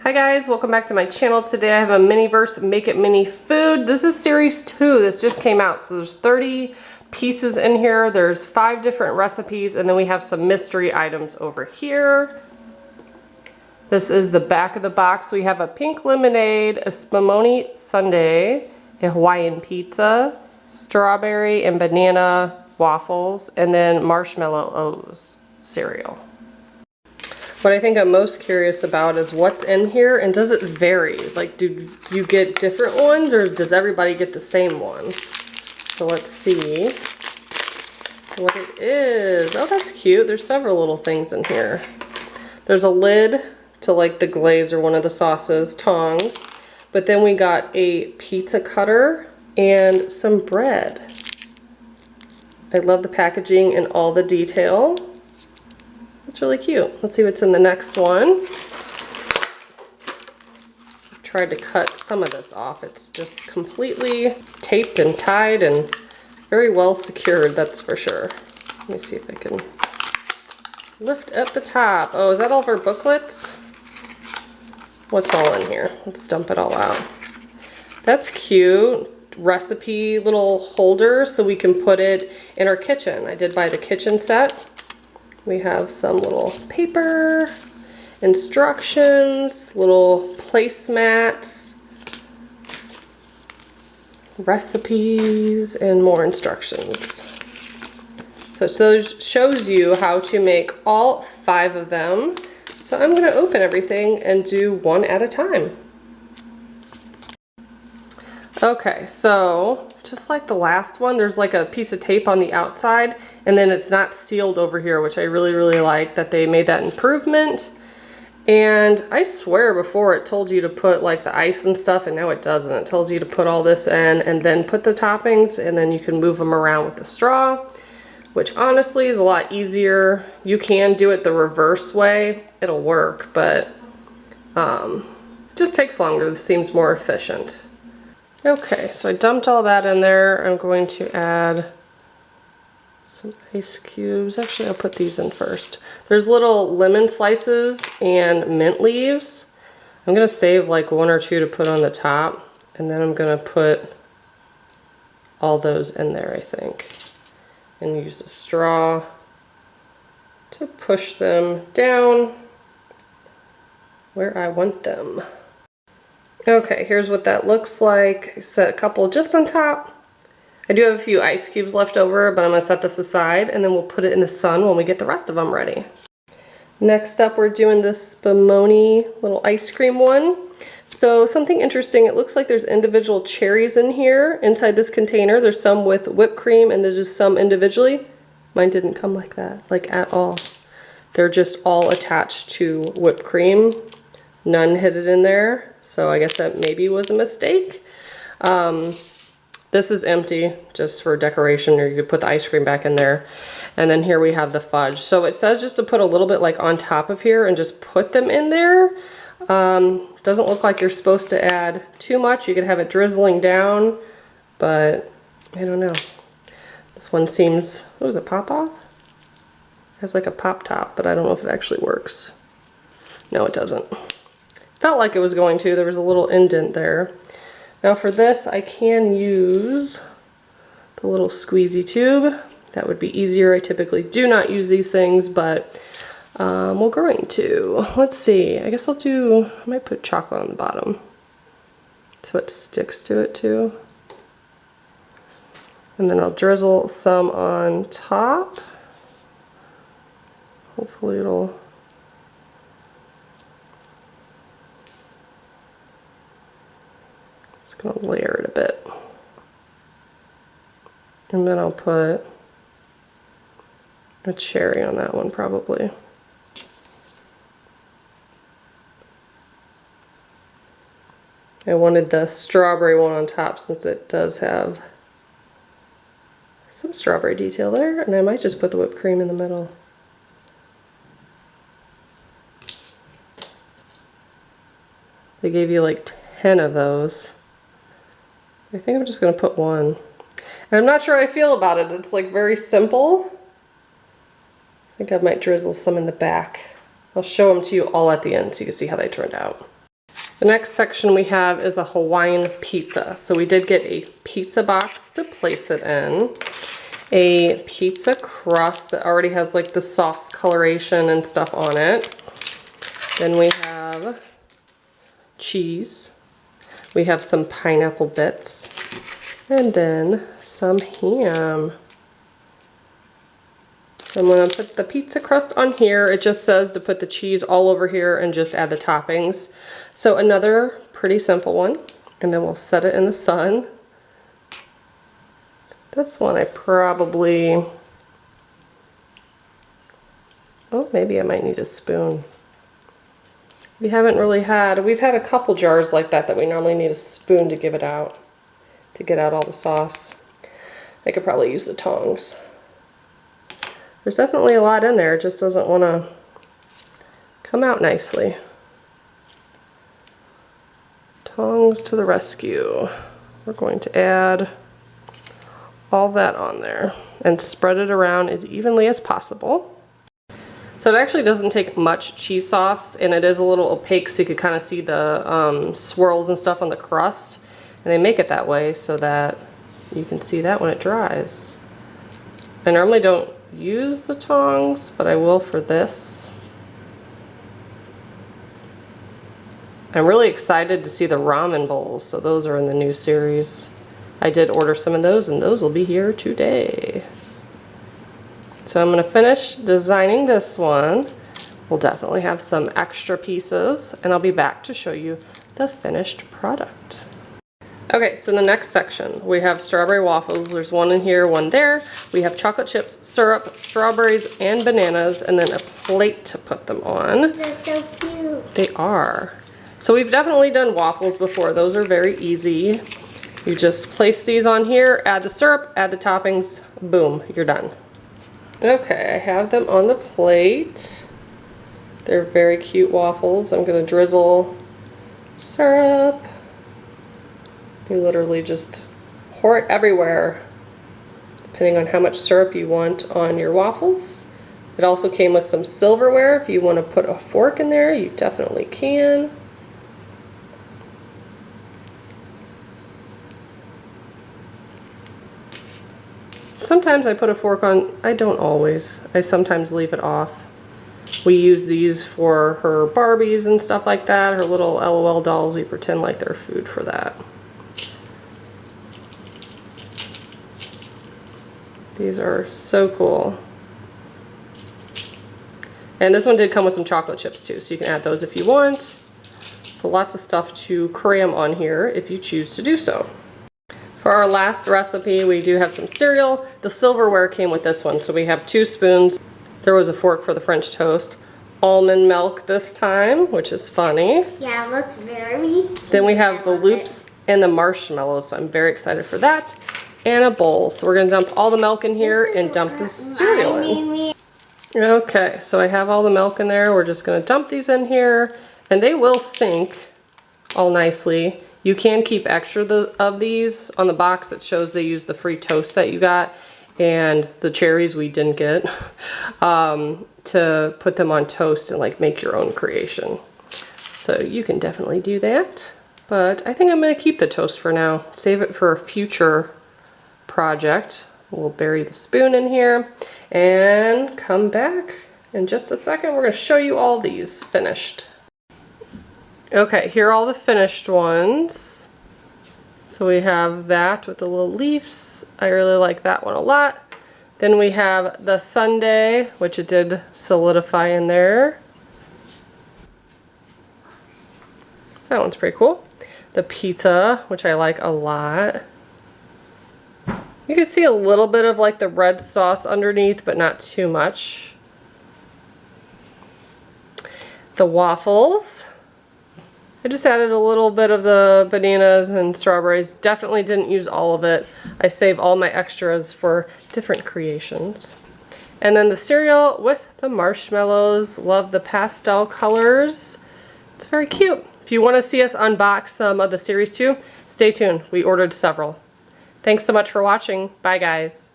Hi guys, welcome back to my channel. Today I have a mini-verse Make It Mini food. This is series 2. This just came out. So there's 30 pieces in here. There's 5 different recipes, and then we have some mystery items over here. This is the back of the box. We have a pink lemonade, a spumoni sundae, a Hawaiian pizza, strawberry and banana waffles, and then marshmallow O's cereal. What I think I'm most curious about is what's in here, and does it vary? Like, do you get different ones, or does everybody get the same one? So let's see what it is. Oh, that's cute. There's several little things in here. There's a lid to like the glaze or one of the sauces, tongs, but then we got a pizza cutter and some bread. I love the packaging and all the detail. It's really cute. Let's see what's in the next one. I've tried to cut some of this off. It's just completely taped and tied and very well secured, that's for sure. Let me see if I can lift up the top. Oh, is that all of our booklets? What's all in here? Let's dump it all out. That's cute. Recipe little holder so we can put it in our kitchen. I did buy the kitchen set. We have some little paper, instructions, little placemats, recipes, and more instructions. So it shows you how to make all 5 of them. So I'm going to open everything and do one at a time. Okay, so just like the last one, there's like a piece of tape on the outside, and then it's not sealed over here, which I really like that they made that improvement. And I swear before it told you to put like the ice and stuff, and now it doesn't. It tells you to put all this in and then put the toppings, and then you can move them around with the straw, which honestly is a lot easier. You can do it the reverse way. It'll work, but just takes longer. It seems more efficient. Okay, so I dumped all that in there. I'm going to add some ice cubes. Actually, I'll put these in first. There's little lemon slices and mint leaves. I'm going to save like 1 or 2 to put on the top, and then I'm going to put all those in there, I think, and use a straw to push them down where I want them. Okay, here's what that looks like. I set a couple just on top. I do have a few ice cubes left over, but I'm gonna set this aside, and then we'll put it in the sun when we get the rest of them ready. Next up, we're doing this spumoni little ice cream one. So something interesting, it looks like there's individual cherries in here inside this container. There's some with whipped cream, and there's just some individually. Mine didn't come like that, like at all. They're just all attached to whipped cream. None hidden in there. So I guess that maybe was a mistake. This is empty, just for decoration, or you could put the ice cream back in there. And then here we have the fudge. So it says just to put a little bit like on top of here and just put them in there. Doesn't look like you're supposed to add too much. You could have it drizzling down, but I don't know. This one seems, what was it, pop off? It has like a pop top, but I don't know if it actually works. No, it doesn't. Felt like it was going to. There was a little indent there. Now for this, I can use the little squeezy tube. That would be easier. I typically do not use these things, but we're going to. Let's see. I guess I might put chocolate on the bottom so it sticks to it too. And then I'll drizzle some on top. Hopefully it'll... Gonna layer it a bit, and then I'll put a cherry on that one probably. I wanted the strawberry one on top since it does have some strawberry detail there, and I might just put the whipped cream in the middle. They gave you like 10 of those. I think I'm just going to put one. And I'm not sure how I feel about it. It's like very simple. I think I might drizzle some in the back. I'll show them to you all at the end so you can see how they turned out. The next section we have is a Hawaiian pizza. So we did get a pizza box to place it in. A pizza crust that already has like the sauce coloration and stuff on it. Then we have cheese. We have some pineapple bits. And then some ham. So I'm going to put the pizza crust on here. It just says to put the cheese all over here and just add the toppings. So another pretty simple one. And then we'll set it in the sun. This one I probably... oh, maybe I might need a spoon. We've had a couple jars like that we normally need a spoon to give it out. To get out all the sauce. I could probably use the tongs. There's definitely a lot in there, it just doesn't want to come out nicely. Tongs to the rescue. We're going to add all that on there and spread it around as evenly as possible. So it actually doesn't take much cheese sauce, and it is a little opaque so you can kind of see the swirls and stuff on the crust. And they make it that way so that you can see that when it dries. I normally don't use the tongs, but I will for this. I'm really excited to see the ramen bowls, so those are in the new series. I did order some of those, and those will be here today. So I'm going to finish designing this one. We'll definitely have some extra pieces, and I'll be back to show you the finished product. Okay, so the next section, we have strawberry waffles. There's one in here, one there. We have chocolate chips, syrup, strawberries, and bananas, and then a plate to put them on. These are so cute. They are. So we've definitely done waffles before. Those are very easy. You just place these on here, add the syrup, add the toppings, boom, you're done. Okay, I have them on the plate. They're very cute waffles. I'm gonna drizzle syrup. You literally just pour it everywhere, depending on how much syrup you want on your waffles. It also came with some silverware. If you want to put a fork in there, you definitely can. Sometimes I put a fork on, I don't always. I sometimes leave it off. We use these for her Barbies and stuff like that, her little LOL dolls. We pretend like they're food for that. These are so cool. And this one did come with some chocolate chips too, so you can add those if you want. So lots of stuff to cram on here if you choose to do so. For our last recipe, we do have some cereal. The silverware came with this one, so we have 2 spoons. There was a fork for the French toast. Almond milk this time, which is funny. Yeah, it looks very cute. Then we have the loops and the marshmallows, so I'm very excited for that. And a bowl. So we're gonna dump all the milk in here and dump the cereal in. Okay, so I have all the milk in there. We're just gonna dump these in here, and they will sink all nicely. You can keep extra of these. On the box it shows they use the free toast that you got, and the cherries we didn't get, to put them on toast and like make your own creation. So you can definitely do that. But I think I'm gonna keep the toast for now. Save it for a future project. We'll bury the spoon in here and come back in just a second. We're going to show you all these finished. Okay, here are all the finished ones. So we have that with the little leaves. I really like that one a lot. Then we have the sundae, which it did solidify in there. That one's pretty cool. The pizza, which I like a lot. You can see a little bit of like the red sauce underneath, but not too much. The waffles. I just added a little bit of the bananas and strawberries. Definitely didn't use all of it. I save all my extras for different creations. And then the cereal with the marshmallows. Love the pastel colors. It's very cute. If you want to see us unbox some of the series too, stay tuned. We ordered several. Thanks so much for watching. Bye guys.